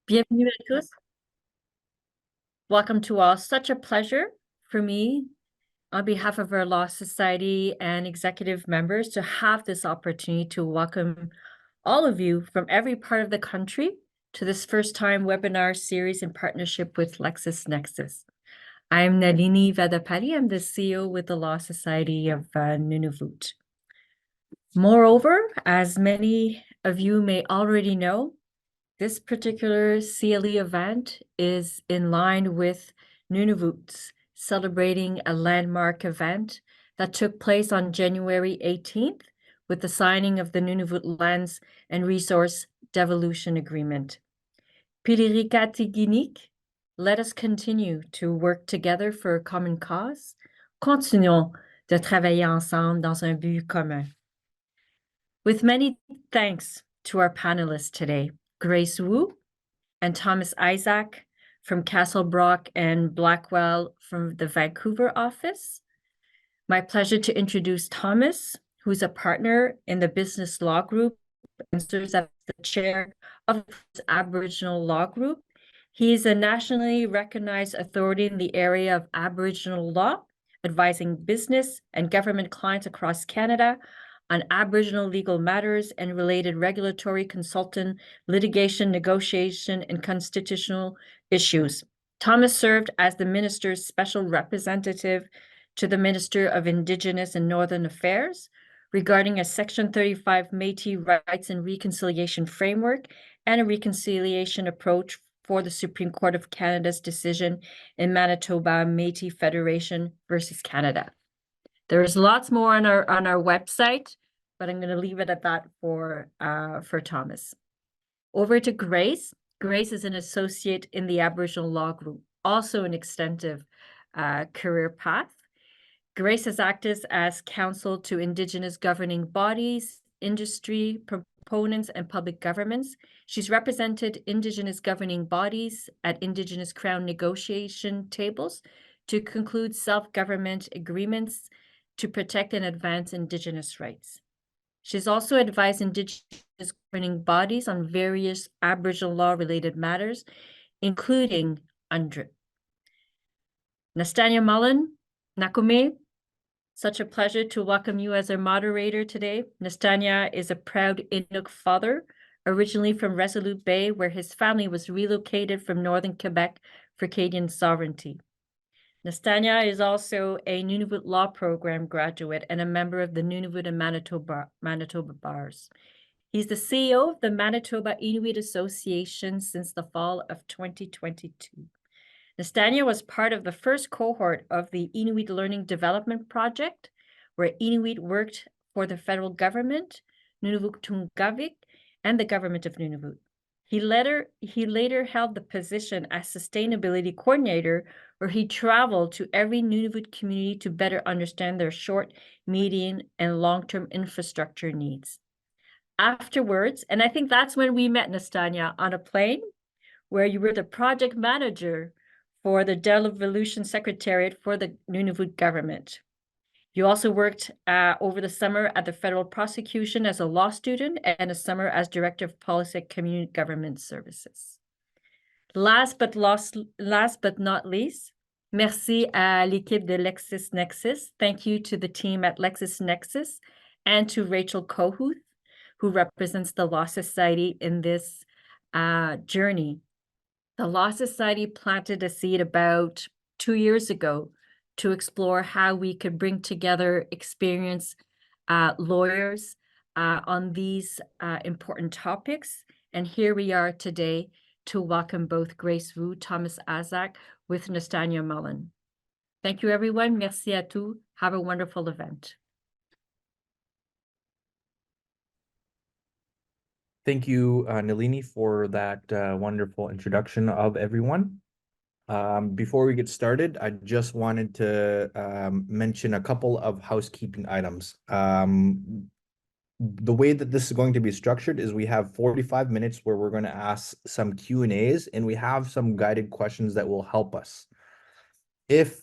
Bienvenue à tous. Welcome to all. Such a pleasure for me, on behalf of our Law Society and executive members, to have this opportunity to welcome all of you from every part of the country to this first-time webinar series in partnership with LexisNexis. I'm Nalini Vedapati. I'm the CEO with the Law Society of Nunavut. Moreover, as many of you may already know, this particular CLE event is in line with Nunavut's celebrating a landmark event that took place on January 18th with the signing of the Nunavut Lands and Resource Devolution Agreement. Pilirikatiginik, let us continue to work together for a common cause. Continuons de travailler ensemble dans un but commun. With many thanks to our panelists today, Grace Wu and Thomas Isaac from Casselbrock and Blackwell from the Vancouver office. My pleasure to introduce Thomas, who's a partner in the business law group and serves as the chair of the Aboriginal Law Group. He is a nationally recognized authority in the area of Aboriginal law, advising business and government clients across Canada on Aboriginal legal matters and related regulatory consultant, litigation, negotiation, and constitutional issues. Thomas served as the minister's special representative to the Minister of Indigenous and Northern Affairs regarding a Section 35 Métis Rights and Reconciliation Framework and a reconciliation approach for the Supreme Court of Canada's decision in Manitoba Métis Federation versus Canada. There's lots more on our website, but I'm going to leave it at that for Thomas. Over to Grace. Grace is an associate in the Aboriginal Law Group, also an extensive career path. Grace has acted as counsel to Indigenous governing bodies, industry proponents, and public governments. She's represented Indigenous governing bodies at Indigenous Crown negotiation tables to conclude self-government agreements to protect and advance Indigenous rights. She's also advised Indigenous governing bodies on various Aboriginal law-related matters, including UNDRIP. Nastanya Mullen, Nakome, such a pleasure to welcome you as our moderator today. Nastanya is a proud Inuk father, originally from Resolute Bay, where his family was relocated from northern Quebec for Canadian sovereignty. Nastanya is also a Nunavut Law Program graduate and a member of the Nunavut and Manitoba bars. He's the CEO of the Manitoba Inuit Association since the fall of 2022. Nastanya was part of the first cohort of the Inuit Learning Development Project, where Inuit worked for the federal government, Nunavut Tungavik, and the government of Nunavut. He later held the position as sustainability coordinator, where he traveled to every Nunavut community to better understand their short, medium, and long-term infrastructure needs. Afterwards, and I think that's when we met, Nastanya, on a plane, where you were the project manager for the Devolution Secretariat for the Nunavut government. You also worked over the summer at the federal prosecution as a law student and a summer as director of policy at community government services. Last but not least, merci à l'équipe de LexisNexis. Thank you to the team at LexisNexis and to Rachel Kohuth, who represents the Law Society in this journey. The Law Society planted a seed about 2 years ago to explore how we could bring together experienced lawyers on these important topics. And here we are today to welcome both Grace Wu, Thomas Isaac, with Nastanya Mullen. Thank you, everyone. Merci à tous. Have a wonderful event. Thank you, Nalini, for that wonderful introduction of everyone. Before we get started, I just wanted to mention a couple of housekeeping items. The way that this is going to be structured is we have 45 minutes where we're going to ask some Q&As, and we have some guided questions that will help us. If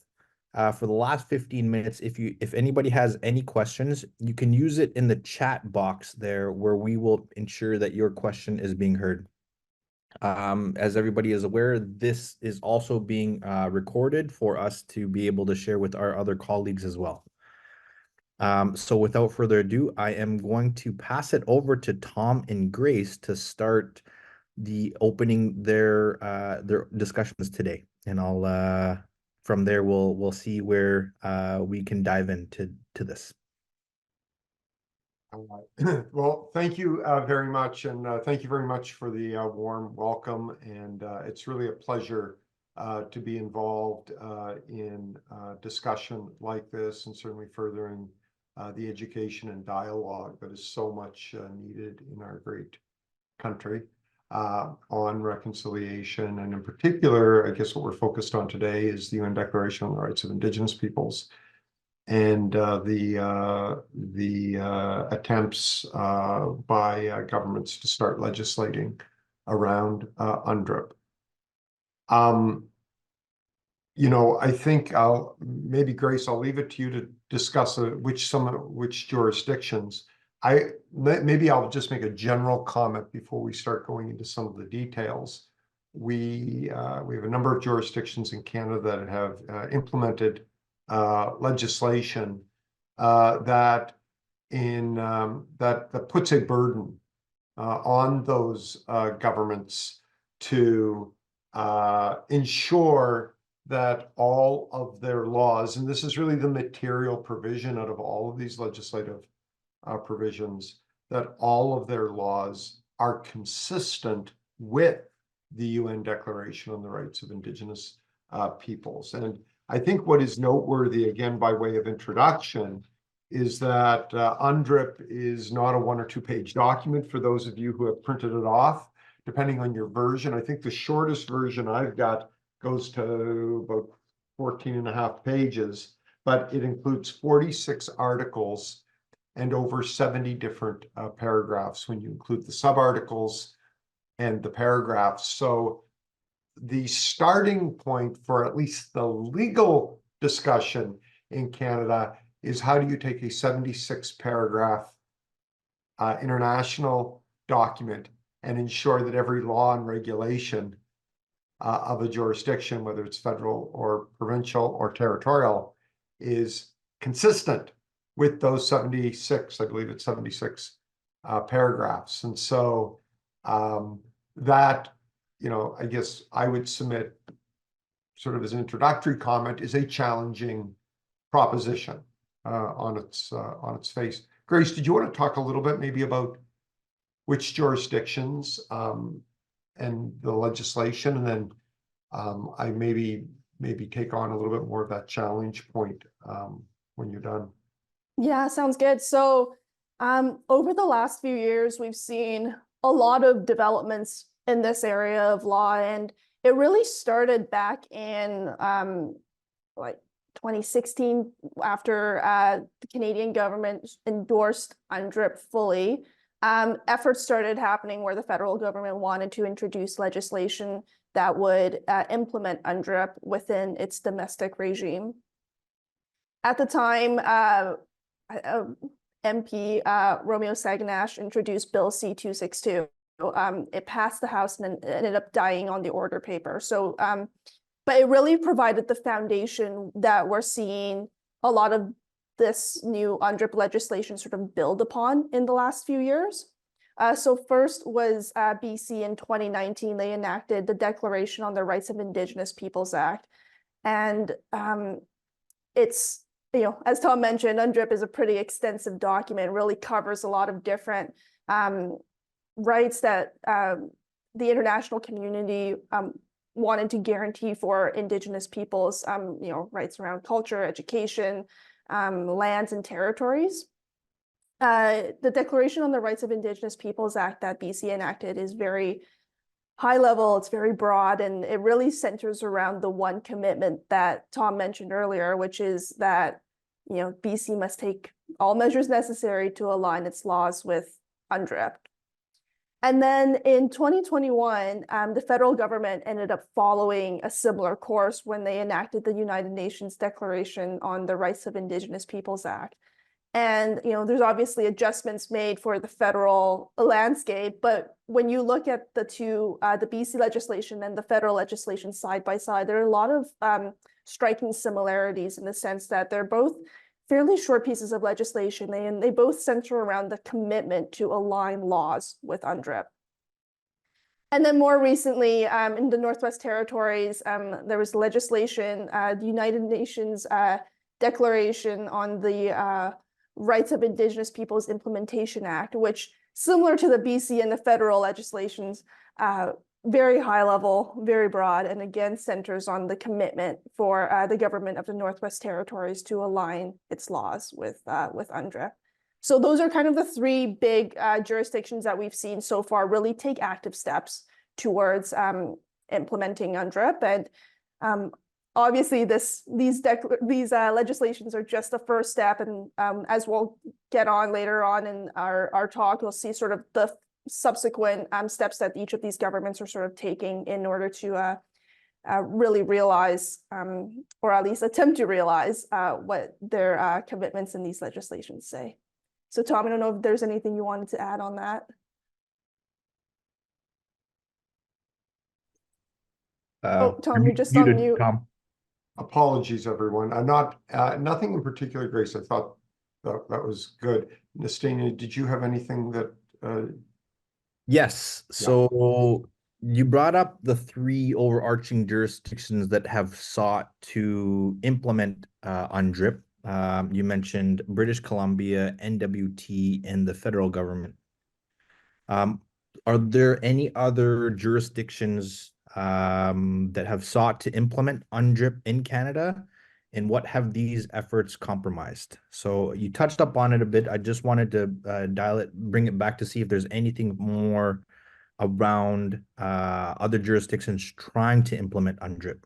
for the last 15 minutes, if anybody has any questions, you can use it in the chat box there, where we will ensure that your question is being heard. As everybody is aware, this is also being recorded for us to be able to share with our other colleagues as well. So without further ado, I am going to pass it over to Tom and Grace to start the opening their discussions today, and I'll from there we'll see where we can dive into this. All right. Well, thank you very much, and thank you very much for the warm welcome. And it's really a pleasure to be involved in discussion like this, and certainly furthering the education and dialogue that is so much needed in our great country on reconciliation. And in particular, I guess what we're focused on today is the UN Declaration on the Rights of Indigenous Peoples, and the attempts by governments to start legislating around UNDRIP. You know, I think maybe Grace, I'll leave it to you to discuss which jurisdictions. Maybe I'll just make a general comment before we start going into some of the details. We have a number of jurisdictions in Canada that have implemented legislation that puts a burden on those governments to ensure that all of their laws, and this is really the material provision out of all of these legislative provisions, that all of their laws are consistent with the UN Declaration on the Rights of Indigenous Peoples. And I think what is noteworthy, again, by way of introduction, is that UNDRIP is not a 1 or 2 page document for those of you who have printed it off, depending on your version. I think the shortest version I've got goes to about 14.5 pages, but it includes 46 articles and over 70 different paragraphs when you include the sub-articles and the paragraphs. So the starting point for at least the legal discussion in Canada is, how do you take a 76 paragraph international document and ensure that every law and regulation of a jurisdiction, whether it's federal or provincial or territorial, is consistent with those 76, I believe it's 76 paragraphs. And so that, you know, I guess I would submit, sort of as an introductory comment, is a challenging proposition on its face. Grace, did you want to talk a little bit maybe about which jurisdictions and the legislation, and then I maybe take on a little bit more of that challenge point when you're done. Yeah, sounds good. So over the last few years, we've seen a lot of developments in this area of law, and it really started back in like 2016 after the Canadian government endorsed UNDRIP fully. Efforts started happening where the federal government wanted to introduce legislation that would implement UNDRIP within its domestic regime. At the time, MP Romeo Saganash introduced Bill C-262. It passed the House and then ended up dying on the order paper. So, but it really provided the foundation that we're seeing a lot of this new UNDRIP legislation sort of build upon in the last few years. So first was BC in 2019, they enacted the Declaration on the Rights of Indigenous Peoples Act. And it's, you know, as Tom mentioned, UNDRIP is a pretty extensive document, really covers a lot of different rights that the international community wanted to guarantee for Indigenous peoples, you know, rights around culture, education, lands and territories. The Declaration on the Rights of Indigenous Peoples Act that BC enacted is very high level, it's very broad, and it really centers around the one commitment that Tom mentioned earlier, which is that, you know, BC must take all measures necessary to align its laws with UNDRIP. And then in 2021, the federal government ended up following a similar course when they enacted the United Nations Declaration on the Rights of Indigenous Peoples Act. And, there's obviously adjustments made for the federal landscape, but when you look at the two, the BC legislation and the federal legislation side by side, there are a lot of striking similarities in the sense that they're both fairly short pieces of legislation, and they both center around the commitment to align laws with UNDRIP. And then more recently, in the Northwest Territories, there was legislation, the United Nations Declaration on the Rights of Indigenous Peoples Implementation Act, which, similar to the BC and the federal legislations, very high level, very broad, and again centers on the commitment for the government of the Northwest Territories to align its laws with UNDRIP. So those are kind of the three big jurisdictions that we've seen so far really take active steps towards implementing UNDRIP. And obviously these legislations are just the first step. And as we'll get on later on in our talk, we'll see sort of the subsequent steps that each of these governments are sort of taking in order to really realize, or at least attempt to realize what their commitments in these legislations say. So Tom, I don't know if there's anything you wanted to add on that. Oh, Tom, you're just on mute. Tom. Apologies, everyone. I'm not, nothing in particular, Grace. I thought that was good. Nastania, did you have anything that? Yes. So you brought up the three overarching jurisdictions that have sought to implement UNDRIP. You mentioned British Columbia, NWT, and the federal government. Are there any other jurisdictions that have sought to implement UNDRIP in Canada? And what have these efforts compromised? So you touched up on it a bit. I just wanted to bring it back to see if there's anything more around other jurisdictions trying to implement UNDRIP.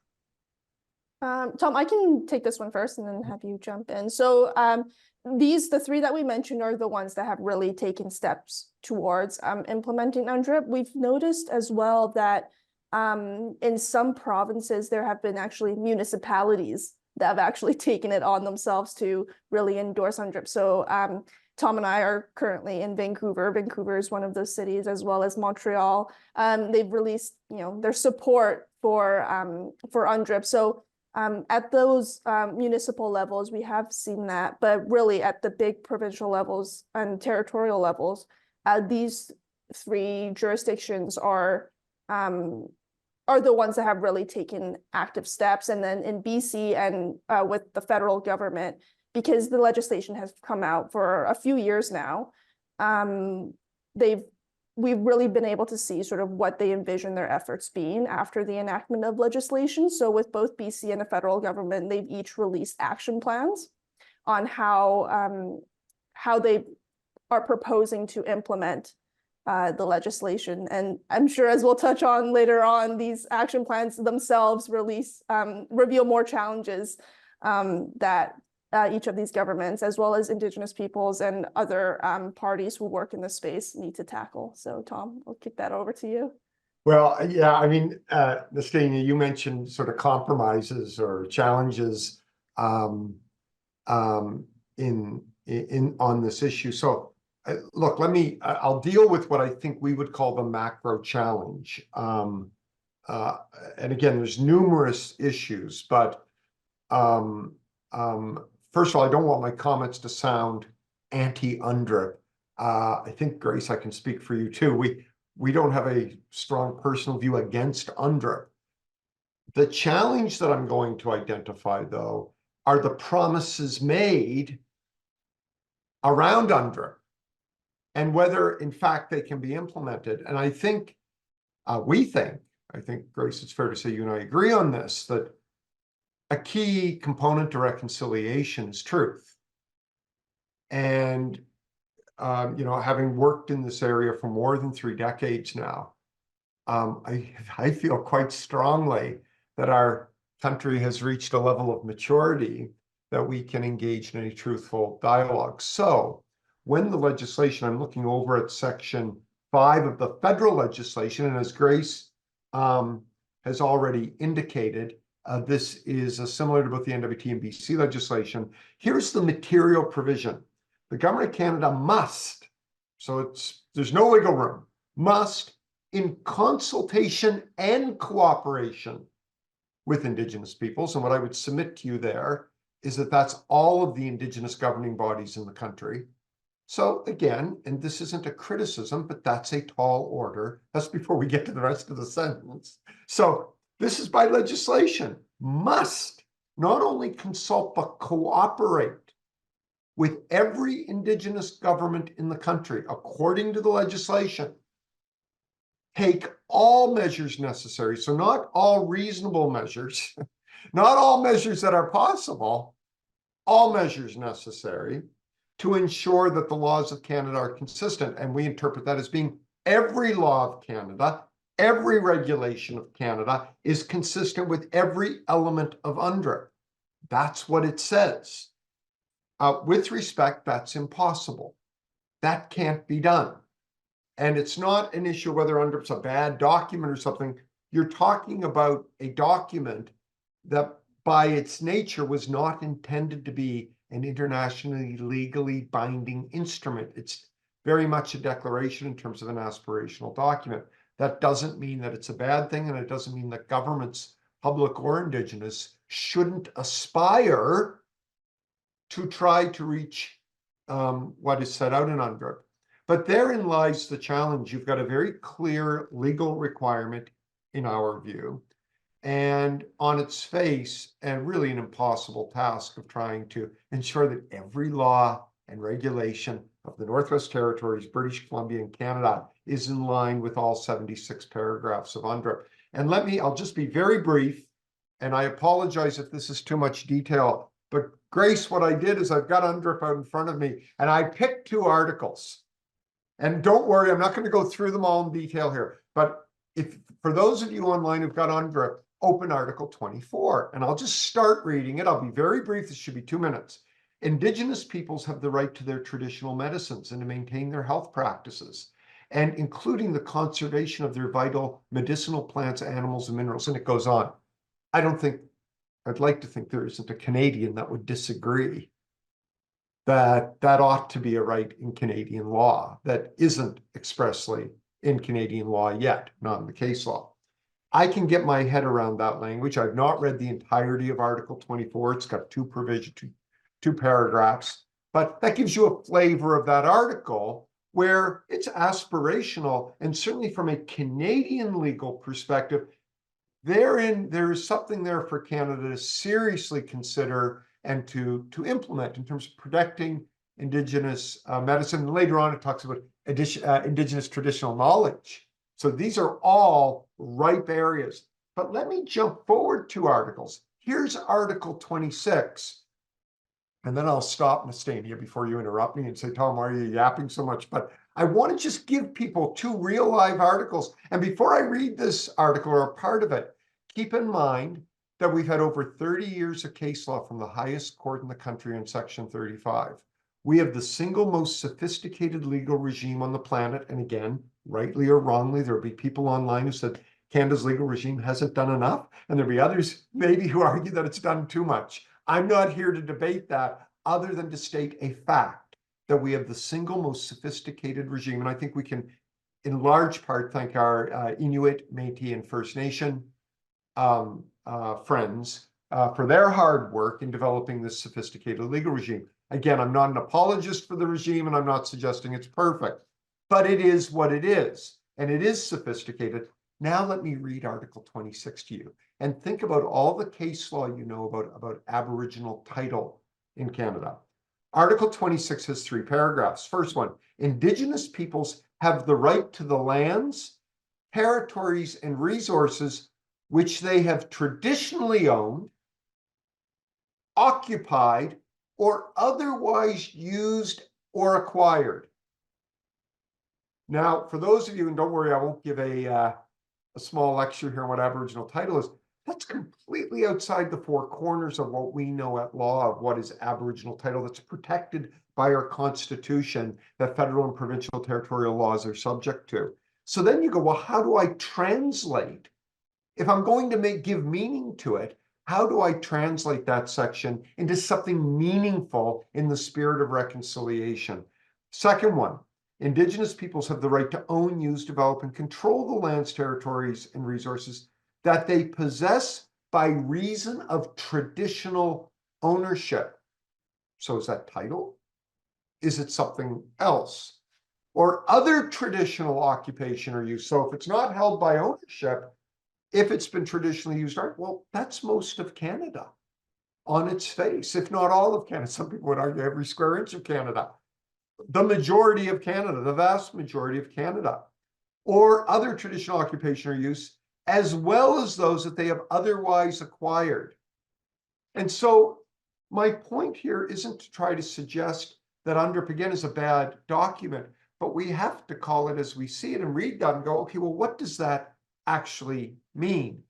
Tom, I can take this one first and then have you jump in. So the three that we mentioned are the ones that have really taken steps towards implementing UNDRIP. We've noticed as well that in some provinces, there have been actually municipalities that have actually taken it on themselves to really endorse UNDRIP. So Tom and I are currently in Vancouver. Vancouver is one of those cities, as well as Montreal. They've released, their support for UNDRIP. So at those municipal levels, we have seen that, but really at the big provincial levels and territorial levels, these three jurisdictions are the ones that have really taken active steps. And then in BC and with the federal government, because the legislation has come out for a few years now, we've really been able to see sort of what they envision their efforts being after the enactment of legislation. So with both BC and the federal government, they've each released action plans on how they are proposing to implement the legislation. And I'm sure, as we'll touch on later on, these action plans themselves reveal more challenges that each of these governments, as well as Indigenous peoples and other parties who work in this space, need to tackle. So Tom, I'll kick that over to you. Well, yeah, I mean, Nastania, you mentioned sort of compromises or challenges on this issue. So look, I'll deal with what I think we would call the macro challenge. And again, there's numerous issues, but first of all, I don't want my comments to sound anti-UNDRIP. I think, Grace, I can speak for you too. We don't have a strong personal view against UNDRIP. The challenge that I'm going to identify, though, are the promises made around UNDRIP and whether, in fact, they can be implemented. And I think, I think, Grace, it's fair to say you and I agree on this, that a key component to reconciliation is truth. And, having worked in this area for more than 3 decades now, I feel quite strongly that our country has reached a level of maturity that we can engage in a truthful dialogue. So when the legislation, I'm looking over at Section 5 of the federal legislation, and as Grace has already indicated, this is similar to both the NWT and BC legislation. Here's the material provision The government of Canada must, so there's no wiggle room, must, in consultation and cooperation with Indigenous peoples, and what I would submit to you there is that that's all of the Indigenous governing bodies in the country. So again, and this isn't a criticism, but that's a tall order. That's before we get to the rest of the sentence. So this is by legislation, must not only consult, but cooperate with every Indigenous government in the country, according to the legislation. Take all measures necessary, so not all reasonable measures, not all measures that are possible, all measures necessary to ensure that the laws of Canada are consistent. And we interpret that as being every law of Canada, every regulation of Canada is consistent with every element of UNDRIP. That's what it says. With respect, that's impossible. That can't be done. And it's not an issue whether UNDRIP's a bad document or something. You're talking about a document that by its nature was not intended to be an internationally legally binding instrument. It's very much a declaration in terms of an aspirational document. That doesn't mean that it's a bad thing, and it doesn't mean that governments, public or Indigenous, shouldn't aspire to try to reach what is set out in UNDRIP. But therein lies the challenge. You've got a very clear legal requirement, in our view, and on its face, and really an impossible task of trying to ensure that every law and regulation of the Northwest Territories, British Columbia, and Canada is in line with all 76 paragraphs of UNDRIP. And I'll just be very brief, and I apologize if this is too much detail, but Grace, what I did is I've got UNDRIP out in front of me, and I picked 2 articles. And don't worry, I'm not going to go through them all in detail here, but for those of you online who've got UNDRIP, open Article 24, and I'll just start reading it. I'll be very brief. This should be 2 minutes. Indigenous peoples have the right to their traditional medicines and to maintain their health practices, and including the conservation of their vital medicinal plants, animals, and minerals. And it goes on. I'd like to think there isn't a Canadian that would disagree that ought to be a right in Canadian law that isn't expressly in Canadian law yet, not in the case law. I can get my head around that language. I've not read the entirety of Article 24. It's got 2 provisions, 2 paragraphs, but that gives you a flavor of that article where it's aspirational, and certainly from a Canadian legal perspective, there is something there for Canada to seriously consider and to implement in terms of protecting Indigenous medicine. And later on, it talks about Indigenous traditional knowledge. So these are all ripe areas. But let me jump forward 2 articles. Here's Article 26. And then I'll stop, Nastania, before you interrupt me and say, Tom, why are you yapping so much? But I want to just give people 2 real live articles. And before I read this article or a part of it, keep in mind that we've had over 30 years of case law from the highest court in the country on Section 35. We have the single most sophisticated legal regime on the planet. And again, rightly or wrongly, there'll be people online who said Canada's legal regime hasn't done enough. And there'll be others maybe who argue that it's done too much. I'm not here to debate that other than to state a fact that we have the single most sophisticated regime. And I think we can, in large part, thank our Inuit, Métis, and First Nation friends for their hard work in developing this sophisticated legal regime. Again, I'm not an apologist for the regime, and I'm not suggesting it's perfect, but it is what it is, and it is sophisticated. Now let me read Article 26 to you, and think about all the case law you know about Aboriginal title in Canada. Article 26 has 3 paragraphs. First one, Indigenous peoples have the right to the lands, territories, and resources which they have traditionally owned, occupied, or otherwise used or acquired. Now, for those of you, and don't worry, I won't give a small lecture here on what Aboriginal title is. That's completely outside the 4 corners of what we know at law of what is Aboriginal title. That's protected by our Constitution that federal and provincial territorial laws are subject to. So then you go, well, how do I translate? If I'm going to give meaning to it, how do I translate that section into something meaningful in the spirit of reconciliation? Second one, Indigenous peoples have the right to own, use, develop, and control the lands, territories, and resources that they possess by reason of traditional ownership. So is that title? Is it something else? Or other traditional occupation or use? So if it's not held by ownership, if it's been traditionally used, well, that's most of Canada on its face, if not all of Canada. Some people would argue every square inch of Canada. The majority of Canada, the vast majority of Canada, or other traditional occupation or use, as well as those that they have otherwise acquired. And so my point here isn't to try to suggest that UNDRIP, again, is a bad document, but we have to call it as we see it and read that and go, okay, well, what does that actually mean?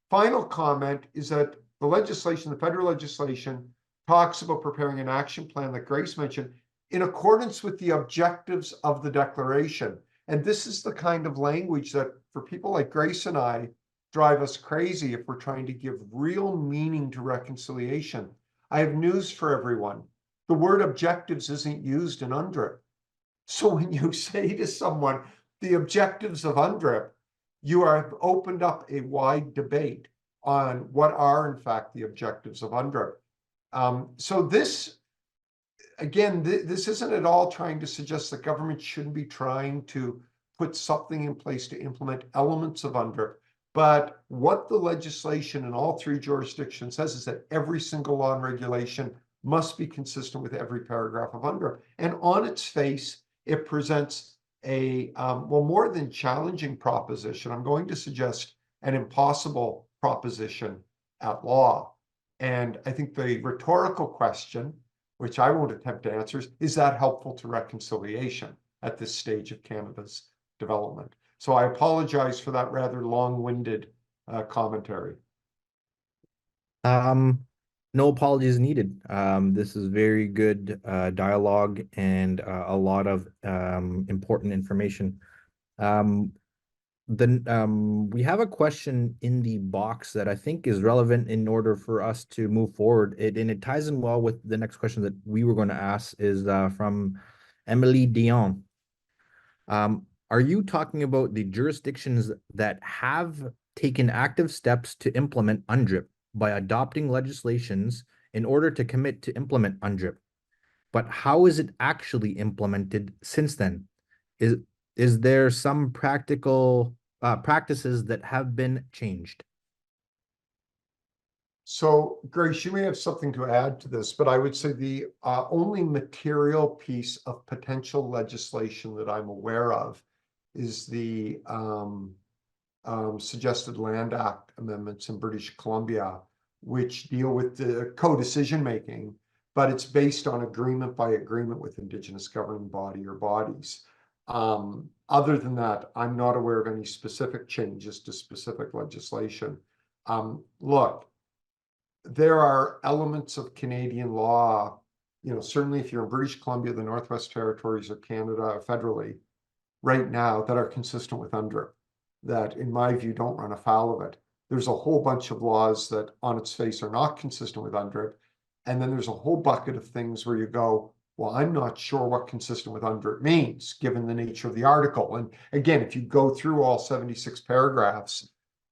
Final comment is that the legislation, the federal legislation, talks about preparing an action plan that Grace mentioned in accordance with the objectives of the declaration. And this is the kind of language that for people like Grace and I drive us crazy if we're trying to give real meaning to reconciliation. I have news for everyone. The word objectives isn't used in UNDRIP. So when you say to someone, the objectives of UNDRIP, you have opened up a wide debate on what are, in fact, the objectives of UNDRIP. So this, again, this isn't at all trying to suggest that government shouldn't be trying to put something in place to implement elements of UNDRIP. But what the legislation in all three jurisdictions says is that every single law and regulation must be consistent with every paragraph of UNDRIP. And on its face, it presents a, well, more than challenging proposition, I'm going to suggest an impossible proposition at law. And I think the rhetorical question, which I won't attempt to answer, is that helpful to reconciliation at this stage of Canada's development? So I apologize for that rather long-winded commentary. No apologies needed. This is very good dialogue and a lot of important information. We have a question in the box that I think is relevant in order for us to move forward. And it ties in well with the next question that we were going to ask is from Emily Dion. Are you talking about the jurisdictions that have taken active steps to implement UNDRIP by adopting legislations in order to commit to implement UNDRIP? But how is it actually implemented since then? Is there some practical practices that have been changed? So, Grace, you may have something to add to this, but I would say the only material piece of potential legislation that I'm aware of is the Suggested Land Act amendments in British Columbia, which deal with the co-decision making, but it's based on agreement by agreement with Indigenous governing body or bodies. Other than that, I'm not aware of any specific changes to specific legislation. Look, there are elements of Canadian law, you know, certainly if you're in British Columbia, the Northwest Territories, or Canada federally right now that are consistent with UNDRIP, that in my view don't run afoul of it. There's a whole bunch of laws that on its face are not consistent with UNDRIP. And then there's a whole bucket of things where you go, well, I'm not sure what consistent with UNDRIP means, given the nature of the article. And again, if you go through all 76 paragraphs,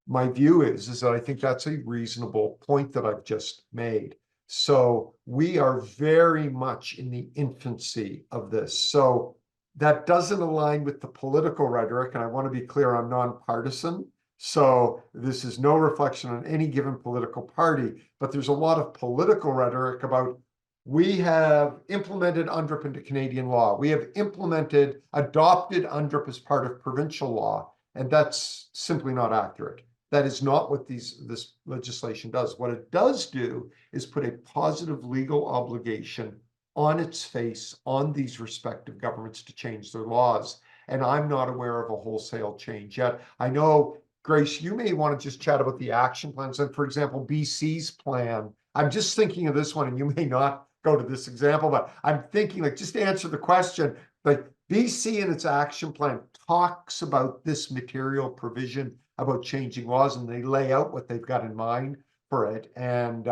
my view is that I think that's a reasonable point that I've just made. So we are very much in the infancy of this. So that doesn't align with the political rhetoric. And I want to be clear, I'm nonpartisan. So this is no reflection on any given political party, but there's a lot of political rhetoric about we have implemented UNDRIP into Canadian law. We have adopted UNDRIP as part of provincial law. And that's simply not accurate. That is not what this legislation does. What it does do is put a positive legal obligation on its face on these respective governments to change their laws. And I'm not aware of a wholesale change yet. I know, Grace, you may want to just chat about the action plans. And for example, BC's plan, I'm just thinking of this one, and you may not go to this example, but I'm thinking, like, just to answer the question, like BC in its action plan talks about this material provision about changing laws, and they lay out what they've got in mind for it. And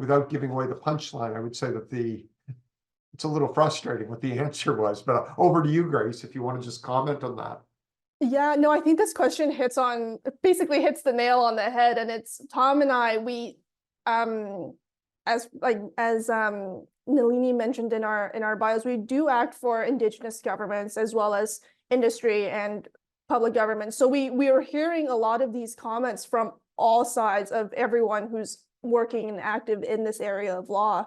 without giving away the punchline, I would say that it's a little frustrating what the answer was. But over to you, Grace, if you want to just comment on that. Yeah, no, I think this question basically hits the nail on the head. And it's Tom and I, as Nalini mentioned in our bios, we do act for Indigenous governments as well as industry and public government. So we are hearing a lot of these comments from all sides of everyone who's working and active in this area of law.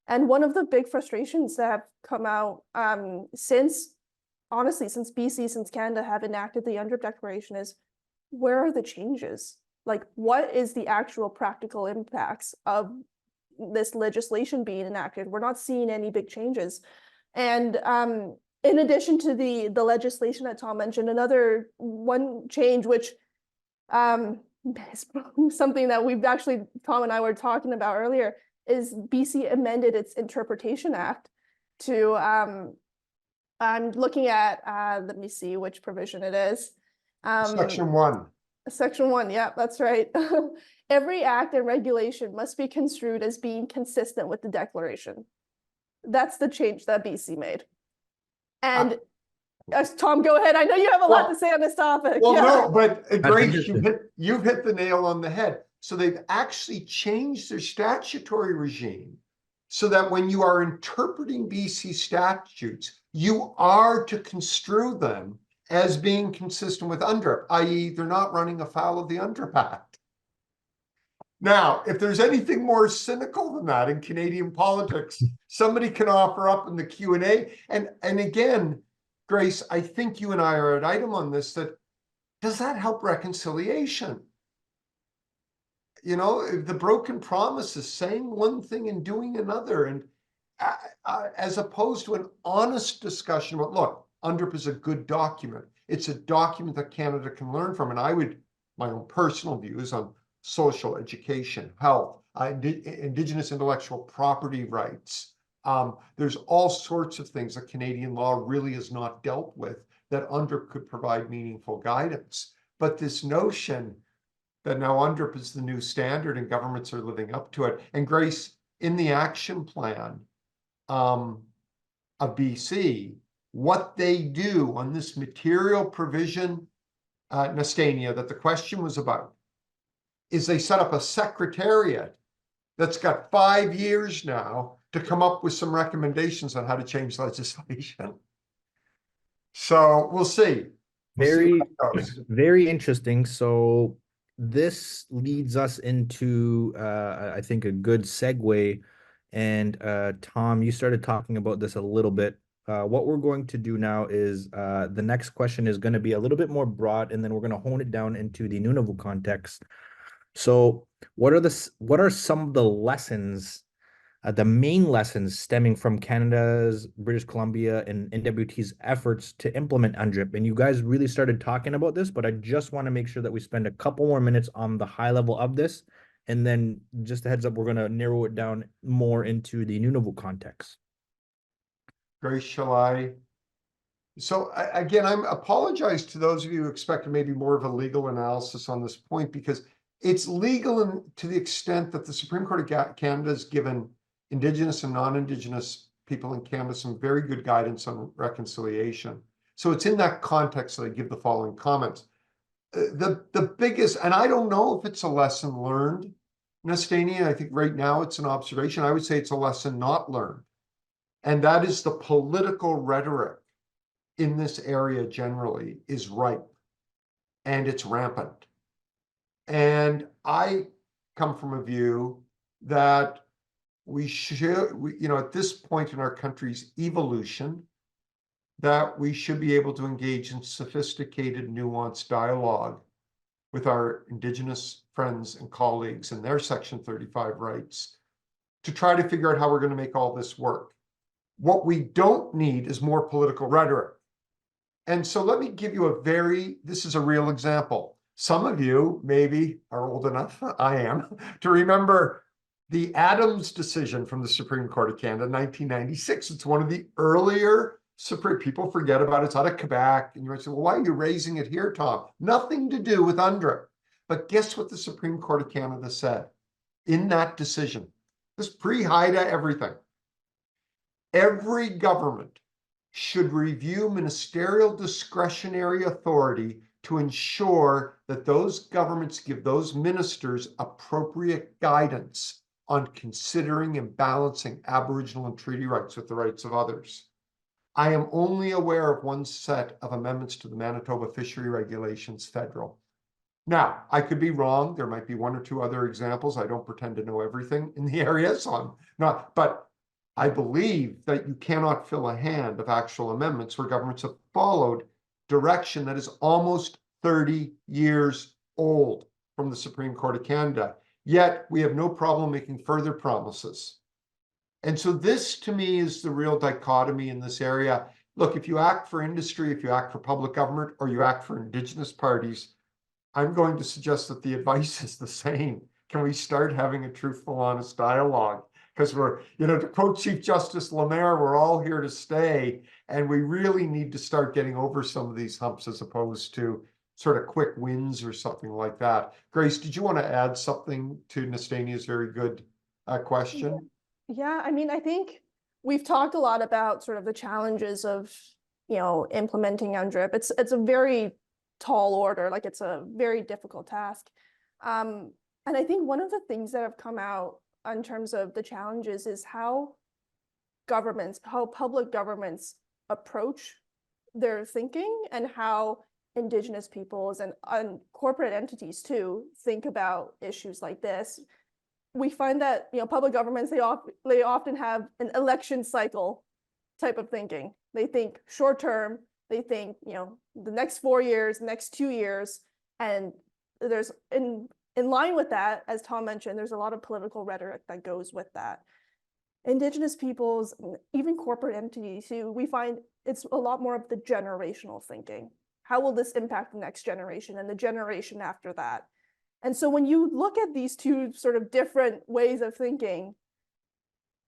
And one of the big frustrations that have come out since BC, since Canada have enacted the UNDRIP Declaration is, where are the changes? Like, what is the actual practical impacts of this legislation being enacted? We're not seeing any big changes. And in addition to the legislation that Tom mentioned, another one change, which is something that we've actually, Tom and I were talking about earlier, is BC amended its Interpretation Act to, I'm looking at, let me see which provision it is. Section 1. Section 1, yeah, that's right. Every act and regulation must be construed as being consistent with the declaration. That's the change that BC made. And Tom, go ahead. I know you have a lot to say on this topic. Well, yeah. no, but Grace, you've hit the nail on the head. So they've actually changed their statutory regime so that when you are interpreting BC statutes, you are to construe them as being consistent with UNDRIP, i.e. they're not running afoul of the UNDRIP Act. Now, if there's anything more cynical than that in Canadian politics, somebody can offer up in the Q&A. And again, Grace, I think you and I are at item on this, that does that help reconciliation? You know, the broken promises, saying one thing and doing another, and as opposed to an honest discussion about, look, UNDRIP is a good document. It's a document that Canada can learn from. And my own personal views on social, education, health, Indigenous intellectual property rights. There's all sorts of things that Canadian law really has not dealt with that UNDRIP could provide meaningful guidance. But this notion that now UNDRIP is the new standard and governments are living up to it. And Grace, in the action plan of BC, what they do on this material provision, Nastania, that the question was about, is they set up a secretariat that's got 5 years now to come up with some recommendations on how to change legislation. So we'll see. Very interesting. So this leads us into, I think, a good segue. And Tom, you started talking about this a little bit. What we're going to do now is the next question is going to be a little bit more broad, and then we're going to hone it down into the Nunavut context. So what are some of the lessons, the main lessons stemming from Canada's, British Columbia, and NWT's efforts to implement UNDRIP? And you guys really started talking about this, but I just want to make sure that we spend a couple more minutes on the high level of this. And then just a heads up, we're going to narrow it down more into the Nunavut context. Grace, shall I? So again, I apologize to those of you who expected maybe more of a legal analysis on this point, because it's legal to the extent that the Supreme Court of Canada has given Indigenous and non-Indigenous people in Canada some very good guidance on reconciliation. So it's in that context that I give the following comments. The biggest, and I don't know if it's a lesson learned, Nastania, I think right now it's an observation. I would say it's a lesson not learned. And that is the political rhetoric in this area generally is ripe and it's rampant. And I come from a view that we should, at this point in our country's evolution, that we should be able to engage in sophisticated, nuanced dialogue with our Indigenous friends and colleagues and their Section 35 rights to try to figure out how we're going to make all this work. What we don't need is more political rhetoric. And so let me give you this is a real example. Some of you maybe are old enough, I am, to remember the Adams decision from the Supreme Court of Canada in 1996. It's one of the earlier people forget about it. It's out of Quebec. And you might say, well, why are you raising it here, Tom? Nothing to do with UNDRIP. But guess what the Supreme Court of Canada said in that decision? This pre-HIDA everything. Every government should review ministerial discretionary authority to ensure that those governments give those ministers appropriate guidance on considering and balancing Aboriginal and treaty rights with the rights of others. I am only aware of one set of amendments to the Manitoba Fishery Regulations federal. Now, I could be wrong. There might be one or two other examples. I don't pretend to know everything in the area, so I'm not, but I believe that you cannot fill a hand of actual amendments where governments have followed direction that is almost 30 years old from the Supreme Court of Canada. Yet we have no problem making further promises. And so this, to me, is the real dichotomy in this area. Look, if you act for industry, if you act for public government, or you act for Indigenous parties, I'm going to suggest that the advice is the same. Can we start having a truthful, honest dialogue? Because we're, to quote Chief Justice Lemaire, we're all here to stay, and we really need to start getting over some of these humps as opposed to sort of quick wins or something like that. Grace, did you want to add something to Nastania's very good question? Yeah, I mean, I think we've talked a lot about sort of the challenges of, implementing UNDRIP. It's a very tall order, like it's a very difficult task. And I think one of the things that have come out in terms of the challenges is how public governments approach their thinking, and how Indigenous peoples and corporate entities too think about issues like this. We find that public governments, they often have an election cycle type of thinking. They think short term. They think the next 4 years, next 2 years, and there's in line with that, as Tom mentioned, there's a lot of political rhetoric that goes with that. Indigenous peoples, even corporate entities too, we find it's a lot more of the generational thinking. How will this impact the next generation and the generation after that? And so when you look at these two sort of different ways of thinking,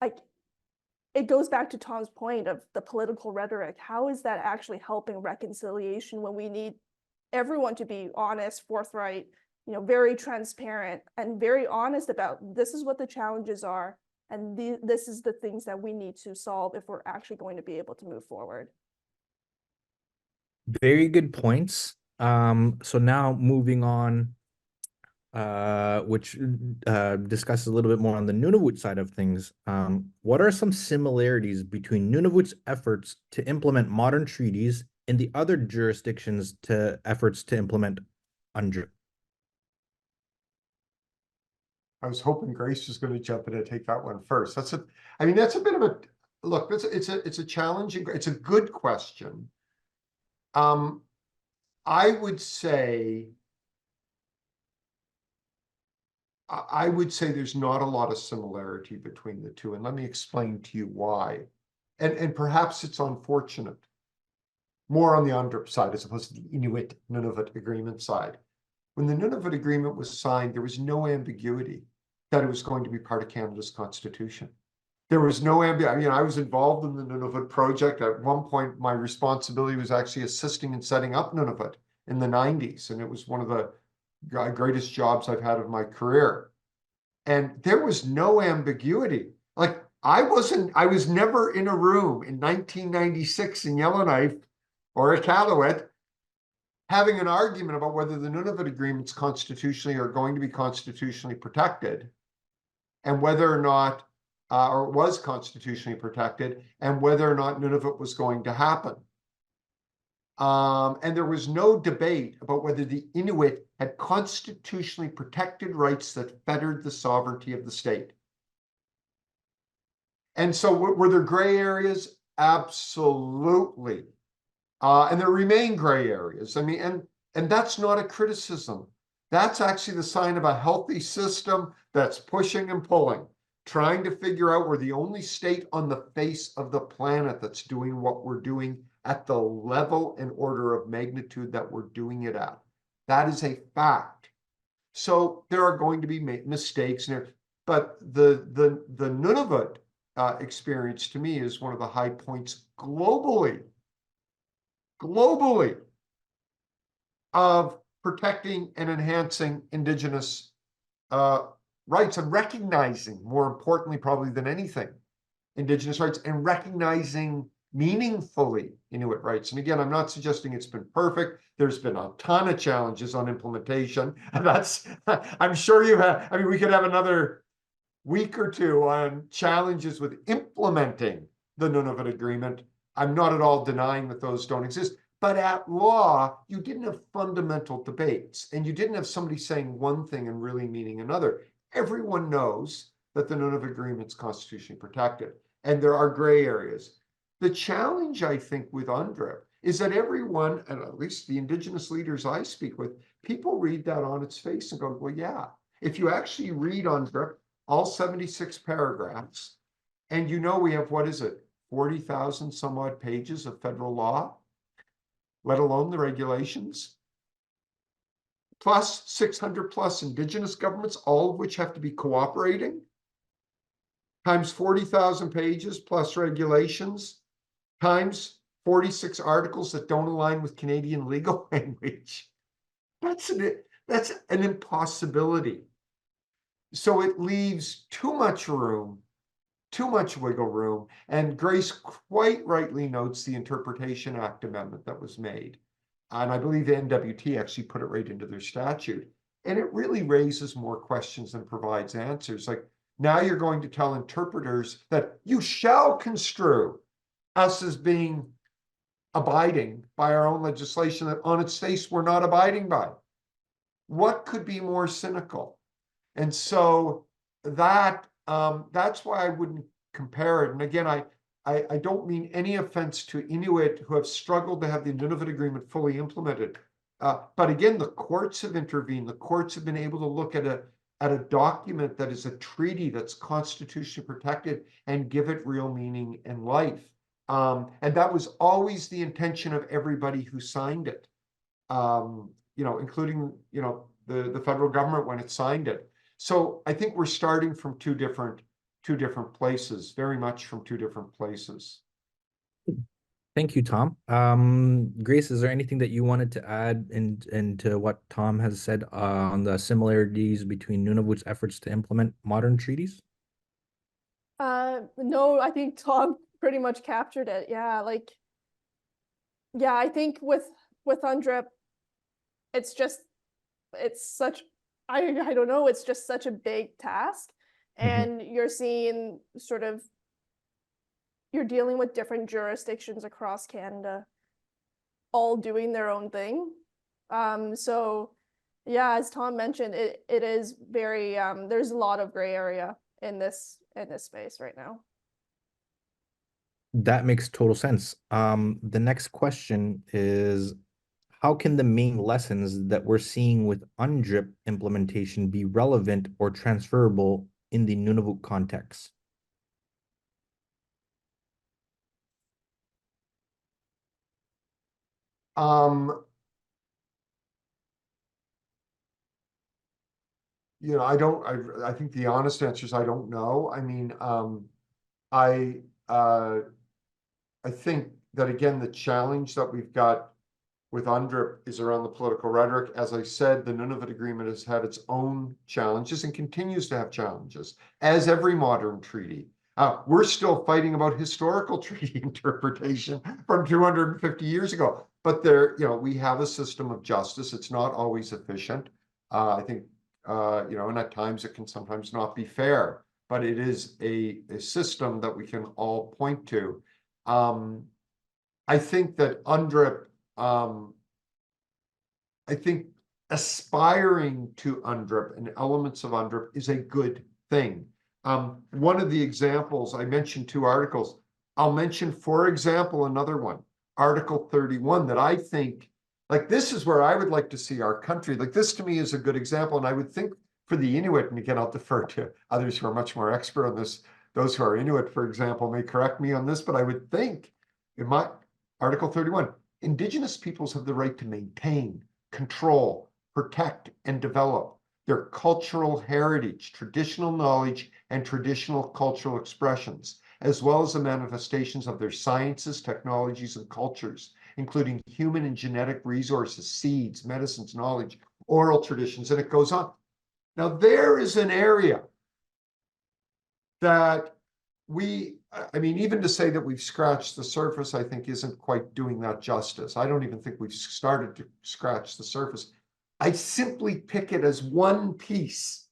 like, it goes back to Tom's point of the political rhetoric. How is that actually helping reconciliation when we need everyone to be honest, forthright, very transparent, and very honest about this is what the challenges are, and this is the things that we need to solve if we're actually going to be able to move forward. Very good points. So now moving on, which discusses a little bit more on the Nunavut side of things. What are some similarities between Nunavut's efforts to implement modern treaties and the other jurisdictions' efforts to implement UNDRIP? I was hoping Grace was going to jump in and take that one first. That's a bit of a look. It's a challenging. It's a good question. I would say there's not a lot of similarity between the two, and let me explain to you why. And perhaps it's unfortunate. More on the UNDRIP side as opposed to the Inuit Nunavut agreement side. When the Nunavut agreement was signed, there was no ambiguity that it was going to be part of Canada's constitution. There was no ambiguity. I was involved in the Nunavut project. At one point, my responsibility was actually assisting in setting up Nunavut in the 90s. And it was one of the greatest jobs I've had of my career. And there was no ambiguity. Like, I was never in a room in 1996 in Yellowknife or Iqaluit having an argument about whether the Nunavut agreements constitutionally are going to be constitutionally protected, and whether or not, or it was constitutionally protected, and whether or not Nunavut was going to happen. And there was no debate about whether the Inuit had constitutionally protected rights that fettered the sovereignty of the state. And so were there gray areas? Absolutely. And there remain gray areas. And that's not a criticism. That's actually the sign of a healthy system that's pushing and pulling, trying to figure out we're the only state on the face of the planet that's doing what we're doing at the level and order of magnitude that we're doing it at. That is a fact. So there are going to be mistakes in there, but the Nunavut experience to me is one of the high points globally of protecting and enhancing Indigenous rights and recognizing, more importantly, probably than anything, Indigenous rights and recognizing meaningfully Inuit rights. And again, I'm not suggesting it's been perfect. There's been a ton of challenges on implementation. And that's, I'm sure you have, I mean, we could have another week or two on challenges with implementing the Nunavut Agreement. I'm not at all denying that those don't exist. But at law, you didn't have fundamental debates, and you didn't have somebody saying one thing and really meaning another. Everyone knows that the Nunavut Agreement's constitutionally protected, and there are gray areas. The challenge, I think, with UNDRIP is that everyone, and at least the Indigenous leaders I speak with, people read that on its face and go, well, yeah. If you actually read UNDRIP, all 76 paragraphs, and you know we have, what is it, 40,000 some odd pages of federal law, let alone the regulations, plus 600 plus Indigenous governments, all of which have to be cooperating, times 40,000 pages plus regulations, times 46 articles that don't align with Canadian legal language. That's an impossibility. So it leaves too much room, too much wiggle room. And Grace quite rightly notes the Interpretation Act amendment that was made. And I believe the NWT actually put it right into their statute. And it really raises more questions than provides answers. Like, now you're going to tell interpreters that you shall construe us as being abiding by our own legislation that on its face we're not abiding by. What could be more cynical? And so that's why I wouldn't compare it. And again, I don't mean any offense to Inuit who have struggled to have the Nunavut Agreement fully implemented. But again, the courts have intervened. The courts have been able to look at a document that is a treaty that's constitutionally protected and give it real meaning and life. And that was always the intention of everybody who signed it, including, the federal government when it signed it. So I think we're starting from two different places, very much from two different places. Thank you, Tom. Grace, is there anything that you wanted to add into what Tom has said on the similarities between Nunavut's efforts to implement modern treaties? No, I think Tom pretty much captured it. Yeah, I think with UNDRIP, it's such, I don't know, it's just such a big task. And you're seeing you're dealing with different jurisdictions across Canada, all doing their own thing. So yeah, as Tom mentioned, it is very, there's a lot of gray area in this space right now. That makes total sense. The next question is, how can the main lessons that we're seeing with UNDRIP implementation be relevant or transferable in the Nunavut context? I think the honest answer is I don't know. I mean, I think that, again, the challenge that we've got with UNDRIP is around the political rhetoric. As I said, the Nunavut Agreement has had its own challenges and continues to have challenges, as every modern treaty. We're still fighting about historical treaty interpretation from 250 years ago. But we have a system of justice. It's not always efficient. I think, and at times it can sometimes not be fair, but it is a system that we can all point to. I think that UNDRIP, I think aspiring to UNDRIP and elements of UNDRIP is a good thing. One of the examples, I mentioned 2 articles. I'll mention, for example, another one, Article 31, that I think, this is where I would like to see our country. This to me is a good example. And I would think for the Inuit, and again, I'll defer to others who are much more expert on this. Those who are Inuit, for example, may correct me on this, but I would think in my Article 31, Indigenous peoples have the right to maintain, control, protect, and develop their cultural heritage, traditional knowledge, and traditional cultural expressions, as well as the manifestations of their sciences, technologies, and cultures, including human and genetic resources, seeds, medicines, knowledge, oral traditions, and it goes on. Now, there is an area that I mean, even to say that we've scratched the surface, I think isn't quite doing that justice. I don't even think we've started to scratch the surface. I simply pick it as one piece,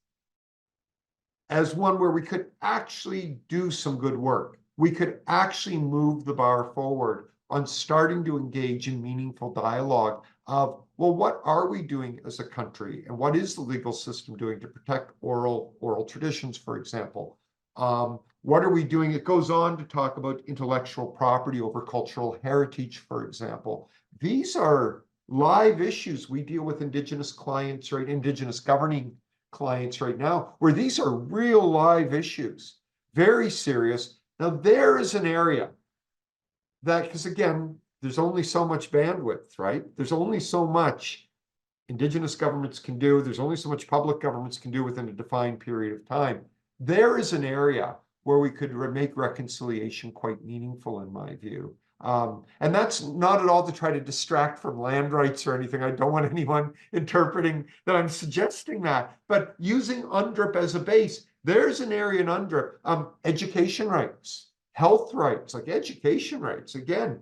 as one where we could actually do some good work. We could actually move the bar forward on starting to engage in meaningful dialogue of, well, what are we doing as a country? And what is the legal system doing to protect oral traditions, for example? What are we doing? It goes on to talk about intellectual property over cultural heritage, for example. These are live issues we deal with Indigenous clients, right? Indigenous governing clients right now, where these are real live issues, very serious. Now, there is an area that, because again, there's only so much bandwidth, right? There's only so much Indigenous governments can do. There's only so much public governments can do within a defined period of time. There is an area where we could make reconciliation quite meaningful, in my view. And that's not at all to try to distract from land rights or anything. I don't want anyone interpreting that I'm suggesting that, but using UNDRIP as a base, there's an area in UNDRIP, education rights, health rights, like education rights. Again,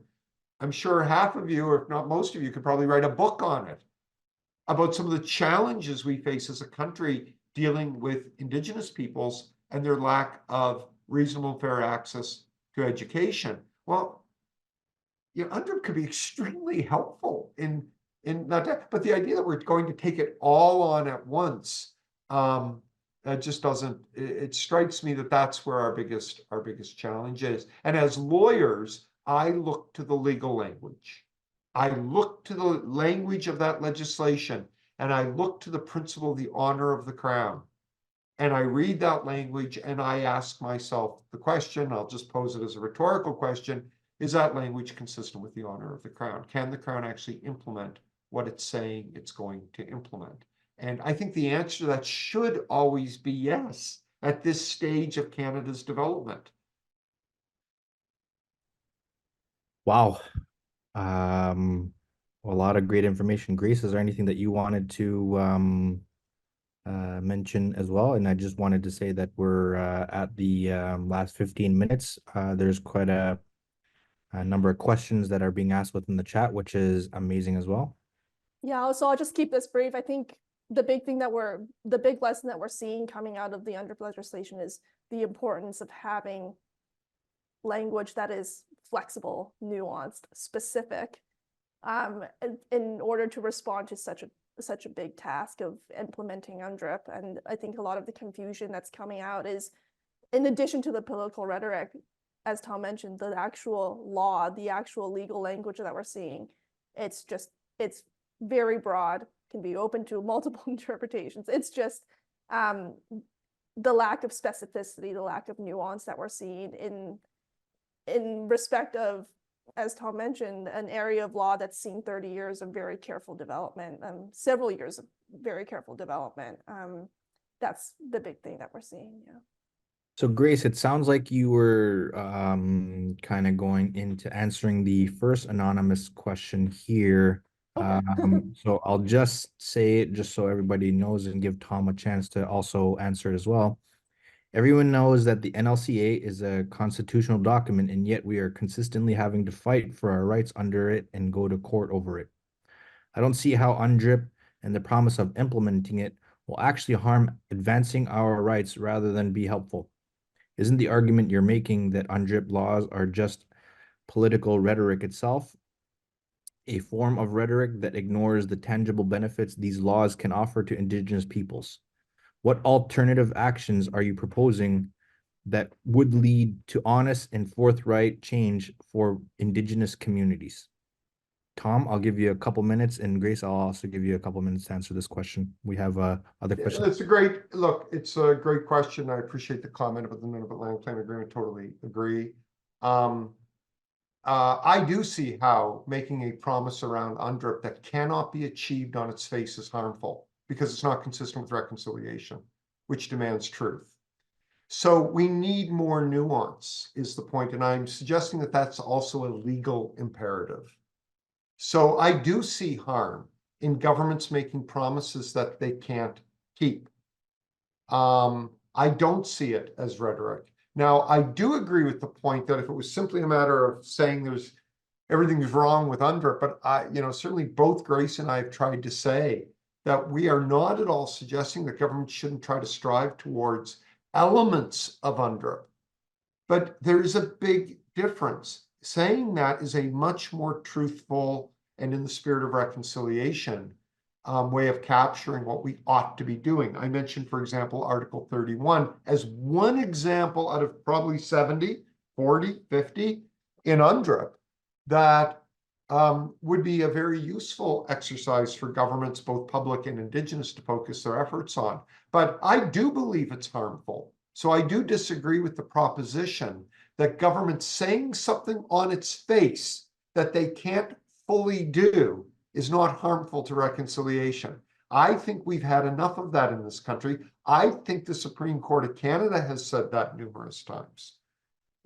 I'm sure half of you, or if not most of you, could probably write a book on it, about some of the challenges we face as a country dealing with Indigenous peoples and their lack of reasonable, fair access to education. Well, UNDRIP could be extremely helpful in that. But the idea that we're going to take it all on at once, that just doesn't. It strikes me that that's where our biggest challenge is. And as lawyers, I look to the legal language. I look to the language of that legislation, and I look to the principle of the honor of the crown. And I read that language and I ask myself the question, I'll just pose it as a rhetorical question, is that language consistent with the honor of the crown? Can the crown actually implement what it's saying it's going to implement? And I think the answer to that should always be yes at this stage of Canada's development. Wow. A lot of great information. Grace, is there anything that you wanted to mention as well? And I just wanted to say that we're at the last 15 minutes. There's quite a number of questions that are being asked within the chat, which is amazing as well. Yeah, so I'll just keep this brief. I think the big lesson that we're seeing coming out of the UNDRIP legislation is the importance of having language that is flexible, nuanced, specific, in order to respond to such a big task of implementing UNDRIP. And I think a lot of the confusion that's coming out is, in addition to the political rhetoric, as Tom mentioned, the actual law, the actual legal language that we're seeing, it's very broad, can be open to multiple interpretations. It's just the lack of specificity, the lack of nuance that we're seeing in respect of, as Tom mentioned, an area of law that's seen 30 years of very careful development, several years of very careful development. That's the big thing that we're seeing, yeah. So Grace, it sounds like you were kind of going into answering the first anonymous question here. Okay. So I'll just say it just so everybody knows and give Tom a chance to also answer it as well. Everyone knows that the NLCA is a constitutional document, and yet we are consistently having to fight for our rights under it and go to court over it. I don't see how UNDRIP and the promise of implementing it will actually harm advancing our rights rather than be helpful. Isn't the argument you're making that UNDRIP laws are just political rhetoric itself, a form of rhetoric that ignores the tangible benefits these laws can offer to Indigenous peoples? What alternative actions are you proposing that would lead to honest and forthright change for Indigenous communities? Tom, I'll give you a couple minutes, and Grace, I'll also give you a couple minutes to answer this question. We have other questions. It's a great question. I appreciate the comment about the Nunavut Land Claim Agreement. Totally agree. I do see how making a promise around UNDRIP that cannot be achieved on its face is harmful, because it's not consistent with reconciliation, which demands truth. So we need more nuance, is the point. And I'm suggesting that that's also a legal imperative. So I do see harm in governments making promises that they can't keep. I don't see it as rhetoric. Now, I do agree with the point that if it was simply a matter of saying everything's wrong with UNDRIP, but certainly both Grace and I have tried to say that we are not at all suggesting that government shouldn't try to strive towards elements of UNDRIP. But there is a big difference. Saying that is a much more truthful and in the spirit of reconciliation way of capturing what we ought to be doing. I mentioned, for example, Article 31 as one example out of probably 70, 40, 50 in UNDRIP that would be a very useful exercise for governments, both public and Indigenous, to focus their efforts on. But I do believe it's harmful. So I do disagree with the proposition that government saying something on its face that they can't fully do is not harmful to reconciliation. I think we've had enough of that in this country. I think the Supreme Court of Canada has said that numerous times.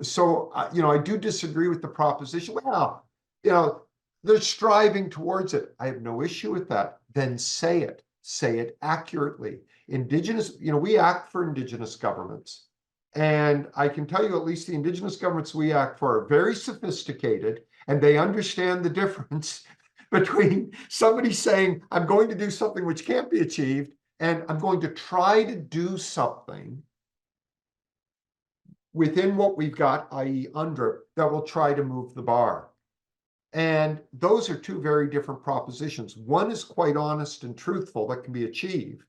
So, I do disagree with the proposition. Well, they're striving towards it. I have no issue with that. Then say it accurately. Indigenous, we act for Indigenous governments. And I can tell you, at least the Indigenous governments we act for are very sophisticated, and they understand the difference between somebody saying, I'm going to do something which can't be achieved, and I'm going to try to do something within what we've got, i.e. UNDRIP, that will try to move the bar. And those are two very different propositions. One is quite honest and truthful, that can be achieved.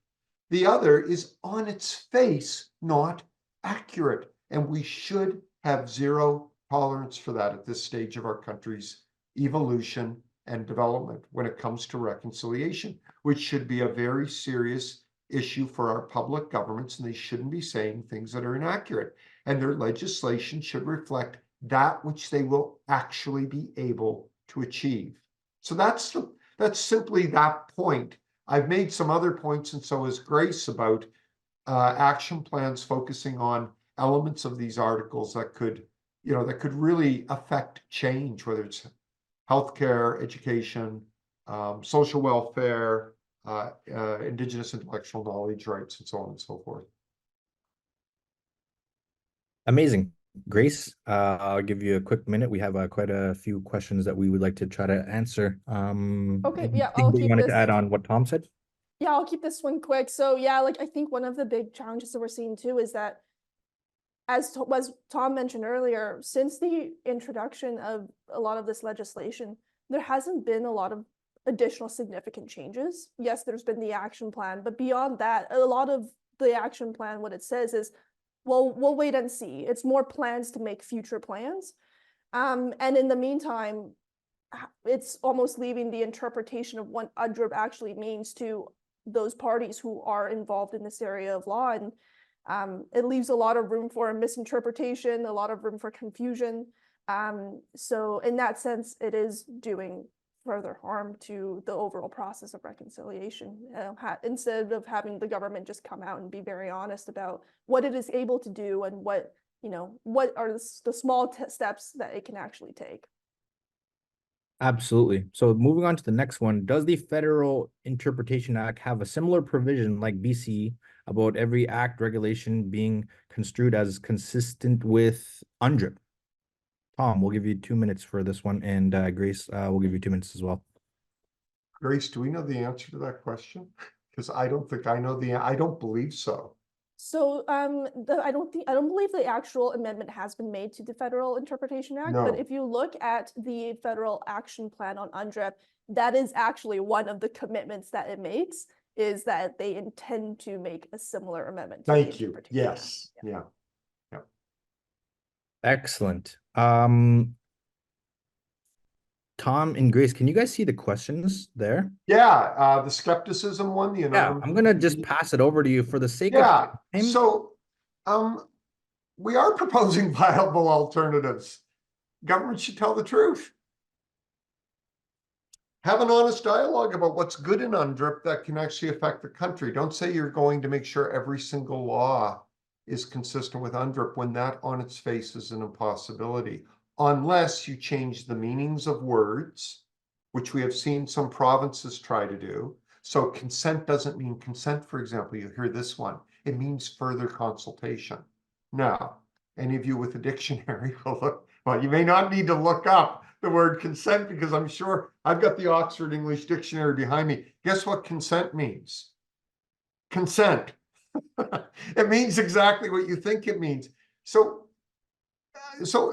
The other is on its face, not accurate. And we should have zero tolerance for that at this stage of our country's evolution and development when it comes to reconciliation, which should be a very serious issue for our public governments, and they shouldn't be saying things that are inaccurate. And their legislation should reflect that which they will actually be able to achieve. So that's simply that point. I've made some other points, and so has Grace, about action plans focusing on elements of these articles that could really affect change, whether it's healthcare, education, social welfare, Indigenous intellectual knowledge rights, and so on and so forth. Amazing. Grace, I'll give you a quick minute. We have quite a few questions that we would like to try to answer. Okay, yeah, I'll keep wanted to add on what Tom said? Yeah, I'll keep this one quick. So yeah, I think one of the big challenges that we're seeing too is that, as Tom mentioned earlier, since the introduction of a lot of this legislation, there hasn't been a lot of additional significant changes. Yes, there's been the action plan, but beyond that, a lot of the action plan, what it says is, well, we'll wait and see. It's more plans to make future plans. And in the meantime, it's almost leaving the interpretation of what UNDRIP actually means to those parties who are involved in this area of law. And it leaves a lot of room for misinterpretation, a lot of room for confusion. So in that sense, it is doing further harm to the overall process of reconciliation, instead of having the government just come out and be very honest about what it is able to do and what are the small steps that it can actually take. Absolutely. So moving on to the next one, does the Federal Interpretation Act have a similar provision like BC about every act regulation being construed as consistent with UNDRIP? Tom, we'll give you 2 minutes for this one, and Grace, we'll give you 2 minutes as well. Grace, do we know the answer to that question? Because I don't think I know I don't believe so. So I don't believe the actual amendment has been made to the Federal Interpretation Act, No. but if you look at the Federal Action Plan on UNDRIP, that is actually one of the commitments that it makes, is that they intend to make a similar amendment to Thank the you. Interpretation Act. Yes. Yeah. Excellent. Tom and Grace, can you guys see the questions there? Yeah, the skepticism one, the Yeah, I'm gonna just pass it over to you for the sake of time. So we are proposing viable alternatives. Government should tell the truth. Have an honest dialogue about what's good in UNDRIP that can actually affect the country. Don't say you're going to make sure every single law is consistent with UNDRIP when that on its face is an impossibility, unless you change the meanings of words which we have seen some provinces try to do. So consent doesn't mean consent, for example. You hear this one. It means further consultation. Now, any of you with a dictionary will look, well, you may not need to look up the word consent because I'm sure I've got the Oxford English Dictionary behind me. Guess what consent means? Consent. It means exactly what you think it means. So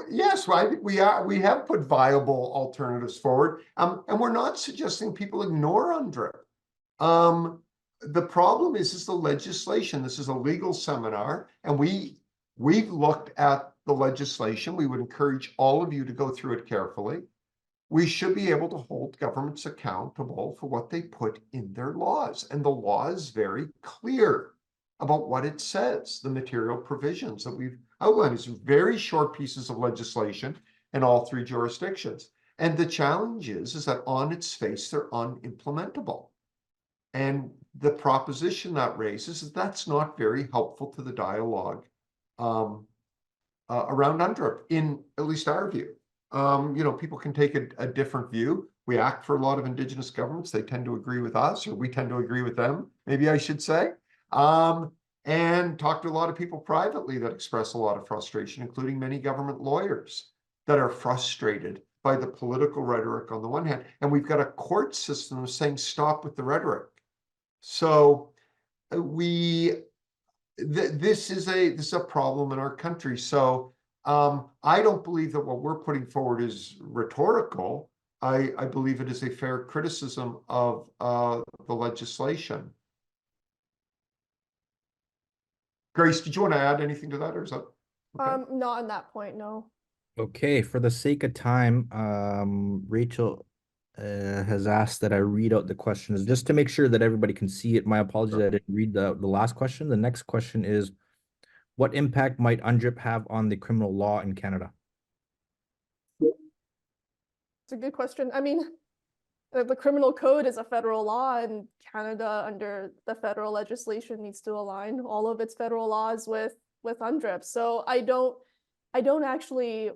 yes, right, we have put viable alternatives forward, and we're not suggesting people ignore UNDRIP. The problem is the legislation. This is a legal seminar, and we've looked at the legislation. We would encourage all of you to go through it carefully. We should be able to hold governments accountable for what they put in their laws, and the law is very clear about what it says. The material provisions that we've outlined is very short pieces of legislation in all three jurisdictions. And the challenge is that on its face, they're unimplementable. And the proposition that raises is that's not very helpful to the dialogue around UNDRIP, in at least our view. People can take a different view. We act for a lot of Indigenous governments. They tend to agree with us, or we tend to agree with them, maybe I should say. And talk to a lot of people privately that express a lot of frustration, including many government lawyers that are frustrated by the political rhetoric on the one hand. And we've got a court system saying stop with the rhetoric. So this is a problem in our country. So I don't believe that what we're putting forward is rhetorical. I believe it is a fair criticism of the legislation. Grace, did you want to add anything to that, or is that okay? Not on that point, no. Okay, for the sake of time, Rachel has asked that I read out the questions just to make sure that everybody can see it. My apologies, I didn't read the last question. The next question is, what impact might UNDRIP have on the criminal law in Canada? It's a good question. I mean, the criminal code is a federal law, and Canada, under the federal legislation, needs to align all of its federal laws with UNDRIP. So I don't actually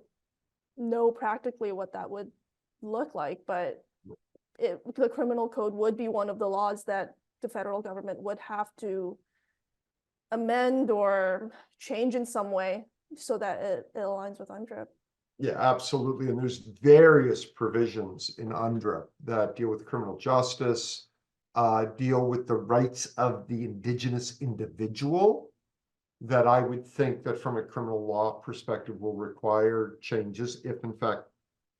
know practically what that would look like, but the criminal code would be one of the laws that the federal government would have to amend or change in some way so that it aligns with UNDRIP. Yeah, absolutely. And there's various provisions in UNDRIP that deal with criminal justice, deal with the rights of the Indigenous individual, that I would think that from a criminal law perspective will require changes if in fact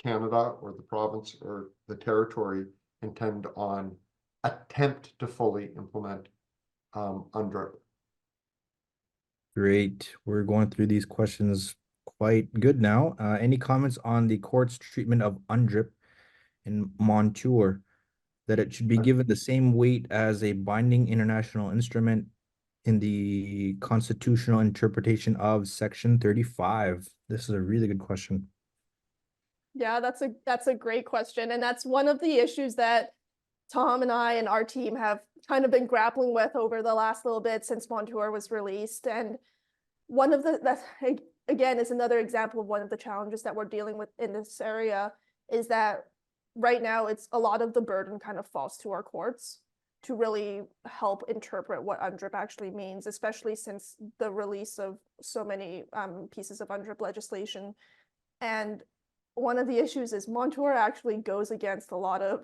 Canada or the province or the territory attempt to fully implement UNDRIP. Great. We're going through these questions quite good now. Any comments on the court's treatment of UNDRIP in Montour, that it should be given the same weight as a binding international instrument in the constitutional interpretation of Section 35? This is a really good question. Yeah, that's a great question. And that's one of the issues that Tom and I and our team have kind of been grappling with over the last little bit since Montour was released. And one of that again is another example of one of the challenges that we're dealing with in this area, is that right now it's a lot of the burden kind of falls to our courts to really help interpret what UNDRIP actually means, especially since the release of so many pieces of UNDRIP legislation. And one of the issues is Montour actually goes against a lot of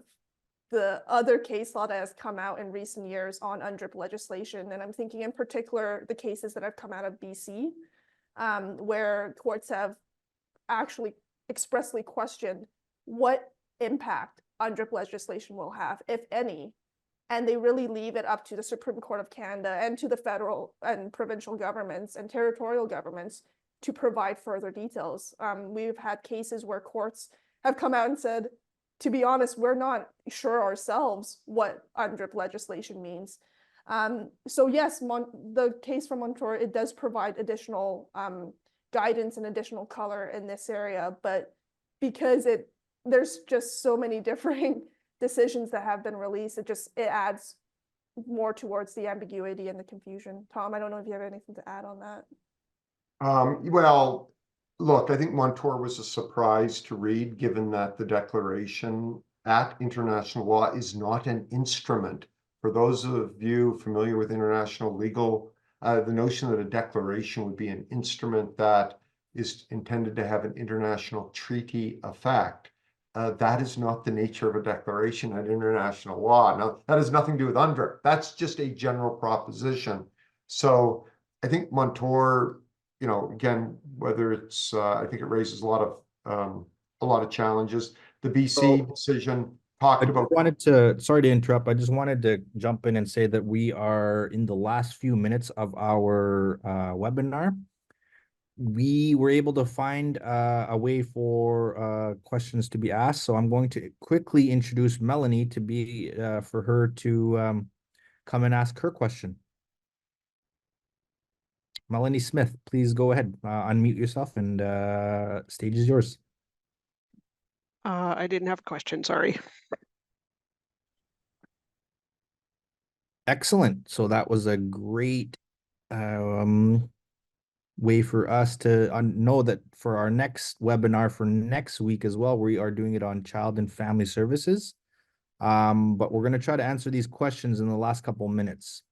the other case law that has come out in recent years on UNDRIP legislation. And I'm thinking in particular the cases that have come out of BC, where courts have actually expressly questioned what impact UNDRIP legislation will have, if any. And they really leave it up to the Supreme Court of Canada and to the federal and provincial governments and territorial governments to provide further details. We've had cases where courts have come out and said, to be honest, we're not sure ourselves what UNDRIP legislation means. So yes, the case from Montour, it does provide additional guidance and additional color in this area, but because there's just so many differing decisions that have been released, it adds more towards the ambiguity and the confusion. Tom, I don't know if you have anything to add on that. Well, look, I think Montour was a surprise to read, given that the declaration that international law is not an instrument. For those of you familiar with international legal, the notion that a declaration would be an instrument that is intended to have an international treaty effect, that is not the nature of a declaration in international law. Now, that has nothing to do with UNDRIP. That's just a general proposition. So I think Montour, you know, again, whether it's, I think it raises a lot of challenges. The BC decision talked about. Sorry to interrupt. I just wanted to jump in and say that we are in the last few minutes of our webinar. We were able to find a way for questions to be asked. So I'm going to quickly introduce Melanie to be for her to come and ask her question. Melanie Smith, please go ahead, unmute yourself, and stage is yours. I didn't have a question, sorry. Excellent. So that was a great way for us to know that for our next webinar for next week as well, we are doing it on child and family services. But we're going to try to answer these questions in the last couple of minutes.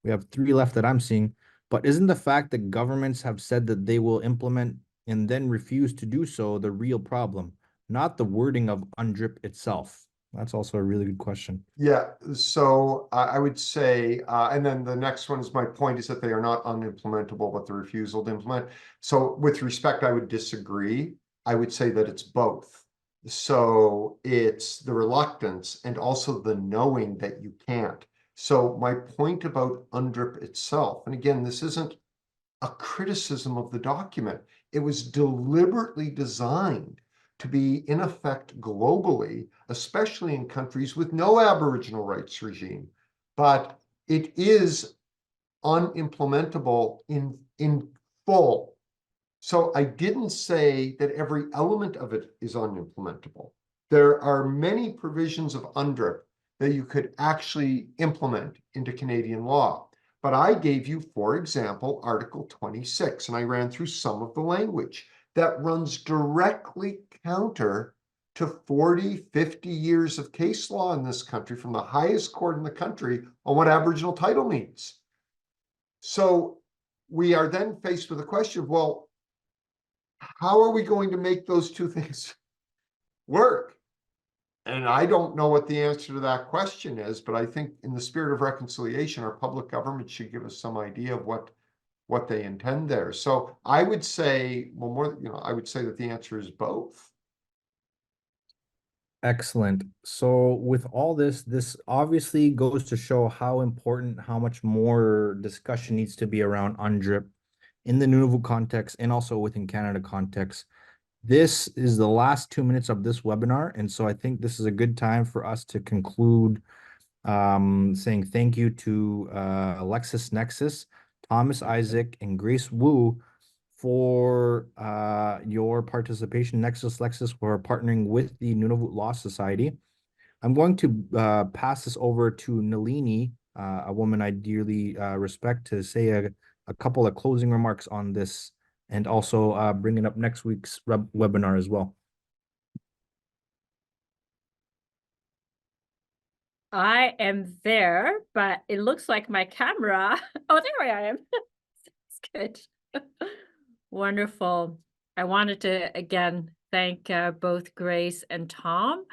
We have 3 left that I'm seeing. But isn't the fact that governments have said that they will implement and then refuse to do so the real problem, not the wording of UNDRIP itself? That's also a really good question. Yeah, so I would say, and then the next one is, my point is that they are not unimplementable, but the refusal to implement. So with respect, I would disagree. I would say that it's both. So it's the reluctance and also the knowing that you can't. So my point about UNDRIP itself, and again, this isn't a criticism of the document. It was deliberately designed to be in effect globally, especially in countries with no Aboriginal rights regime. But it is unimplementable in full. So I didn't say that every element of it is unimplementable. There are many provisions of UNDRIP that you could actually implement into Canadian law. But I gave you, for example, Article 26, and I ran through some of the language that runs directly counter to 40, 50 years of case law in this country from the highest court in the country on what Aboriginal title means. So we are then faced with the question of, well, how are we going to make those two things work? And I don't know what the answer to that question is, but I think in the spirit of reconciliation, our public government should give us some idea of what they intend there. So I would say, well, I would say that the answer is both. Excellent. So with all this obviously goes to show how important, how much more discussion needs to be around UNDRIP in the Nunavut context and also within Canada context. This is the last 2 minutes of this webinar, and so I think this is a good time for us to conclude saying thank you to LexisNexis, Thomas Isaac, and Grace Wu for your participation. Lexis for partnering with the Nunavut Law Society. I'm going to pass this over to Nalini, a woman I dearly respect, to say a couple of closing remarks on this, and also bringing up next week's webinar as well. I am there, but it looks like my camera. Oh, there I am. It's good. Wonderful. I wanted to again thank both Grace and Tom.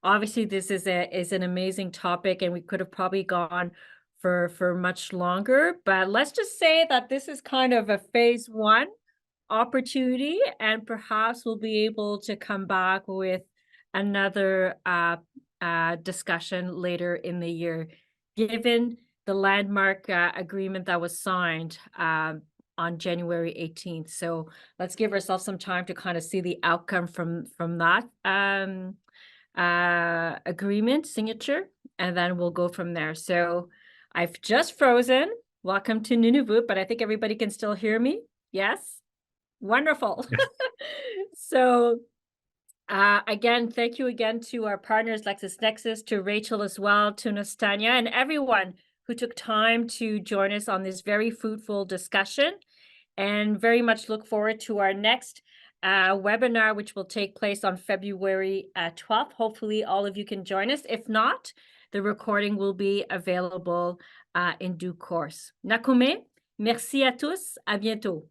Obviously, this is an amazing topic, and we could have probably gone for much longer. But let's just say that this is kind of a phase 1 opportunity, and perhaps we'll be able to come back with another discussion later in the year, given the landmark agreement that was signed on January 18th. So let's give ourselves some time to kind of see the outcome from that agreement signature, and then we'll go from there. So I've just frozen. Welcome to Nunavut, but I think everybody can still hear me. Yes? Wonderful. Yes. So again, thank you again to our partners, LexisNexis, to Rachel as well, to Nastanya, and everyone who took time to join us on this very fruitful discussion, and very much look forward to our next webinar, which will take place on February 12th. Hopefully, all of you can join us. If not, the recording will be available in due course. Nakome, merci à tous. À bientôt.